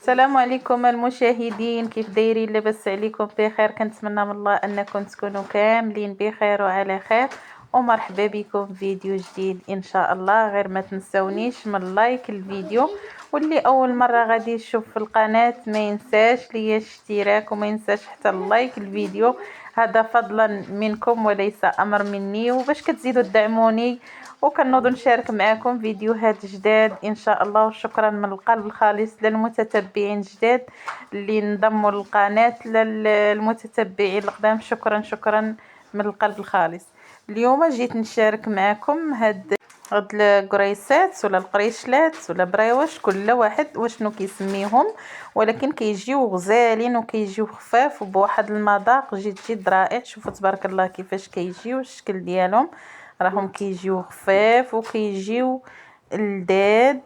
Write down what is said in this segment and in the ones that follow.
السلام عليكم المشاهدين، كيف دايرين؟ لاباس عليكم؟ بخير. كنتمنى من الله انكم تكونوا كاملين بخير وعلى خير، ومرحبا بكم في فيديو جديد ان شاء الله. غير ما تنسونيش من لايك الفيديو، واللي اول مره غادي يشوف في القناه ما ينساش لي الاشتراك وما ينساش حتى اللايك الفيديو، هذا فضلا منكم وليس امر مني، وباش كتزيدوا تدعموني وكنوض نشارك معكم فيديوهات جداد ان شاء الله. وشكرا من القلب الخالص للمتتبعين جداد اللي انضموا للقناه، للمتتبعين القدام شكرا شكرا من القلب الخالص. اليوم جيت نشارك معكم هاد القريسات ولا القريشلات ولا براوش، كل واحد وشنو كيسميهم، ولكن كيجيو غزالين وكيجيو خفاف وبواحد المذاق جد رائع. شوفوا تبارك الله كيفاش كيجيو الشكل ديالهم، راهم كيجيو خفاف وكيجيو لذاذ.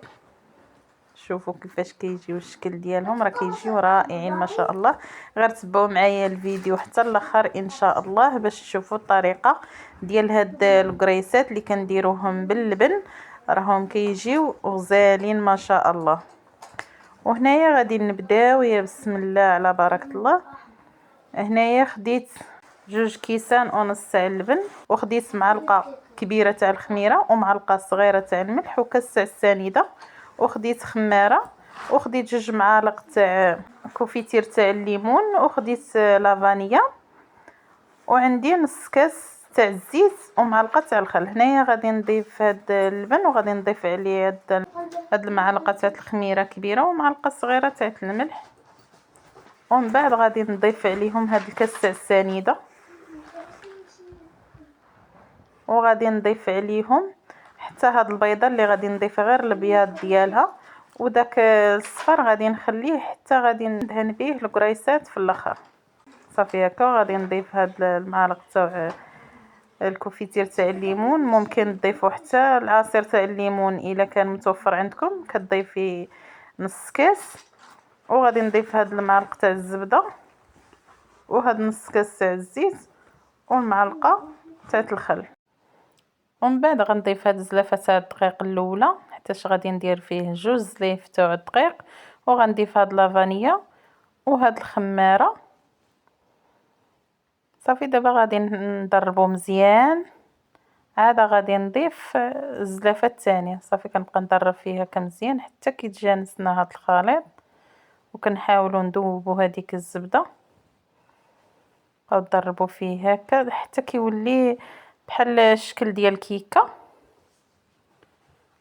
شوفوا كيفاش كيجيو الشكل ديالهم، راه كيجيو رائعين ما شاء الله. غير تبعوا معايا الفيديو حتى الاخر ان شاء الله باش تشوفوا الطريقه ديال هاد القريسات اللي كنديروهم باللبن، راهم كيجيو غزالين ما شاء الله. وهنايا غادي نبداو، يا بسم الله على بركه الله. هنايا خديت 2.5 كيسان تاع اللبن، وخديت معلقه كبيره تاع الخميره ومعلقه صغيره تاع الملح وكاس تاع السنيده، وخديت خماره، وخديت 2 معالق تاع كوفيتير تاع الليمون، وخديت لافانيا، وعندي نص كاس تاع الزيت ومعلقه تاع الخل. هنايا غادي نضيف هاد اللبن وغادي نضيف عليه هاد المعلقه تاع الخميره كبيره ومعلقه صغيره تاع الملح، ومن بعد غادي نضيف عليهم هاد الكاس تاع السنيده، وغادي نضيف عليهم حتى هاد البيضه اللي غادي نضيف غير البياض ديالها، وداك الصفر غادي نخليه حتى غادي ندهن به القريسات في الاخر. صافي هكا. غادي نضيف هاد المعلقه تاع الكوفيتير تاع الليمون، ممكن تضيفوا حتى العصير تاع الليمون الا كان متوفر عندكم، كتضيفي نص كاس. وغادي نضيف هاد المعلقه تاع الزبده، وهاد نص كاس تاع الزيت، والمعلقه تاع الخل. ومن بعد غنضيف هاد الزلافه تاع الدقيق الاولى، حتىش غادي ندير فيه 2 زليف تاع الدقيق، وغنضيف هاد لافانيا وهاد الخماره. صافي دابا غادي نضربو مزيان، عاد غادي نضيف الزلافه الثانيه. صافي كنبقى نضرب فيها مزيان حتى كيتجانسنا هاد الخليط، وكنحاولوا نذوبوا هذيك الزبده، نبقاو نضربوا فيه هكا حتى كيولي بحال الشكل ديال الكيكه.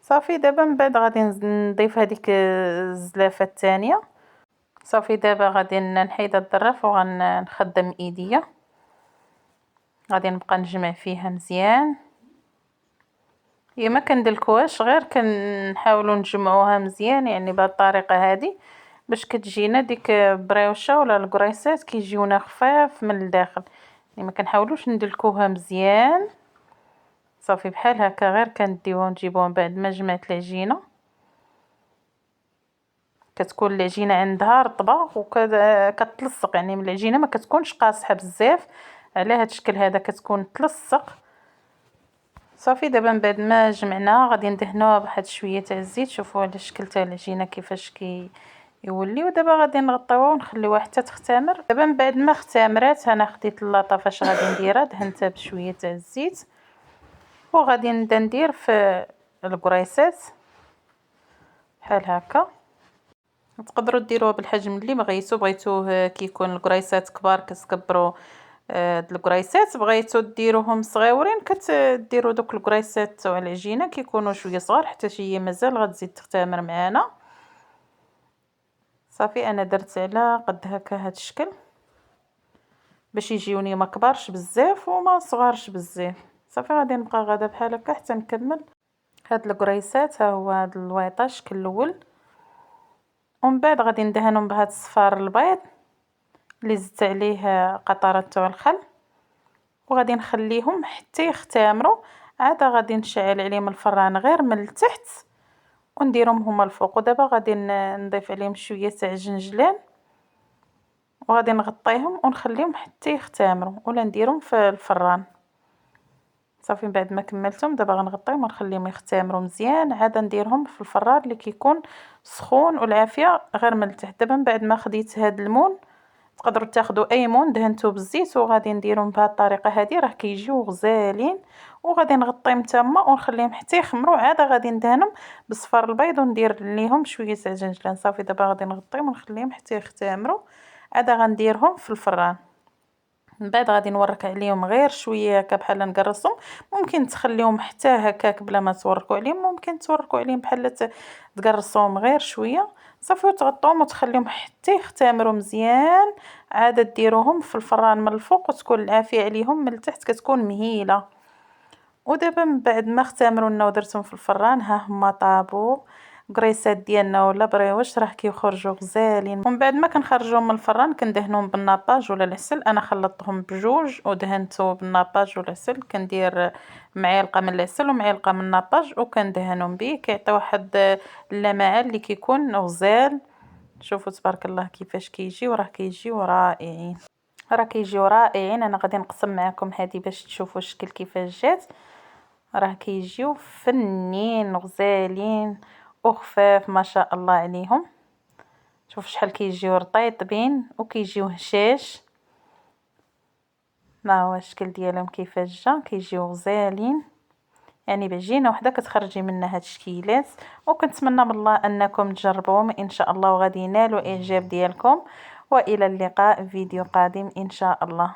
صافي دابا من بعد غادي نضيف هذيك الزلافه الثانيه. صافي دابا غادي نحيد الظرف وغنخدم ايديا، غادي نبقى نجمع فيها مزيان. هي ما كندلكوهاش، غير كنحاولوا نجمعوها مزيان، يعني بهذه الطريقه هذه باش كتجينا ديك بريوشه ولا القريسات كيجيونا خفاف من الداخل، يعني ما كنحاولوش ندلكوها مزيان. صافي بحال هكا غير كنديوها ونجيبوها بعد ما جمعت العجينه. كتكون العجينه عندها رطبه وكتلصق، يعني من العجينه ما كتكونش قاصحه بزاف، على هذا الشكل هذا كتكون تلصق. صافي دابا من بعد ما جمعناها غادي ندهنوها بواحد شويه تاع الزيت. شوفوا على الشكل تاع العجينه كيفاش يولي. ودابا غادي نغطيوها ونخليوها حتى تختمر. دابا من بعد ما اختمرات انا خديت اللاطه فاش غادي نديرها، دهنتها بشويه تاع الزيت، وغادي نبدا ندير في القريسات بحال هكا. تقدروا ديروها بالحجم اللي بغيتوه كيكون القريسات كبار كتكبروا هاد القريسات، بغيتو ديروهم صغيورين كتديروا دوك القريسات تاع العجينه كيكونوا شويه صغار حتى هي مازال غتزيد تختمر معانا. صافي انا درت على قد هكا هاد الشكل باش يجيوني ما كبارش بزاف وما صغارش بزاف. صافي غادي نبقى غادا بحال هكا حتى نكمل هاد القريسات. ها هو هاد الويطه الشكل الاول، ومن بعد غادي ندهنهم بهاد الصفار البيض اللي زدت عليه قطرات تاع الخل، وغادي نخليهم حتى يختمروا. عاد غادي نشعل عليهم الفران غير من التحت ونديرهم هما الفوق. ودابا غادي نضيف عليهم شويه تاع الجنجلان، وغادي نغطيهم ونخليهم حتى يختمروا ولا نديرهم في الفران. صافي من بعد ما كملتهم دابا غنغطيهم ونخليهم يختمروا مزيان، عاد نديرهم في الفران اللي كيكون سخون والعافيه غير من التحت. دابا من بعد ما خديت هاد المون، تقدروا تاخذوا اي مون دهنتو بالزيت وغادي نديرهم بهاد الطريقه هادي، راه كيجيو غزالين. وغادي نغطيهم تما ونخليهم حتى يخمروا، عاد غادي ندهنهم بالصفار البيض وندير ليهم شويه تاع جنجلان. صافي دابا غادي نغطيهم ونخليهم حتى يختمروا، عاد غنديرهم في الفران. من بعد غادي نورك عليهم غير شويه هكا بحال نقرصهم، ممكن تخليهم حتى هكاك بلا ما توركوا عليهم، ممكن توركوا عليهم بحال تقرصوهم غير شويه. صافي وتغطوهم وتخليهم حتى يختمروا مزيان، عاد ديروهم في الفران من الفوق وتكون العافيه عليهم من التحت كتكون مهيله. ودابا من بعد ما اختمروا لنا ودرتهم في الفران ها هما طابوا قريصات ديالنا ولا بريوش، راه كيخرجوا غزالين. ومن بعد ما كنخرجوهم من الفران كندهنوهم بالناباج ولا العسل. انا خلطتهم بجوج ودهنتو بالناباج والعسل، كندير معلقه من العسل ومعلقه من الناباج وكندهنهم به، كيعطي واحد اللمعان اللي كيكون غزال. شوفوا تبارك الله كيفاش كيجيو، راه كيجيو رائعين، راه كيجيو رائعين. انا غادي نقسم معكم هذه باش تشوفوا الشكل كيفاش جات، راه كيجيو فنين غزالين وخفاف ما شاء الله عليهم. شوف شحال كيجيو رطيبين وكيجيو هشاش، ما هو الشكل ديالهم كيفاش جا، كيجيو غزالين. يعني بعجينه وحده كتخرجي منها هاد الشكيلات. وكنتمنى من الله انكم تجربوهم ان شاء الله وغادي ينالوا اعجاب ديالكم. والى اللقاء في فيديو قادم ان شاء الله.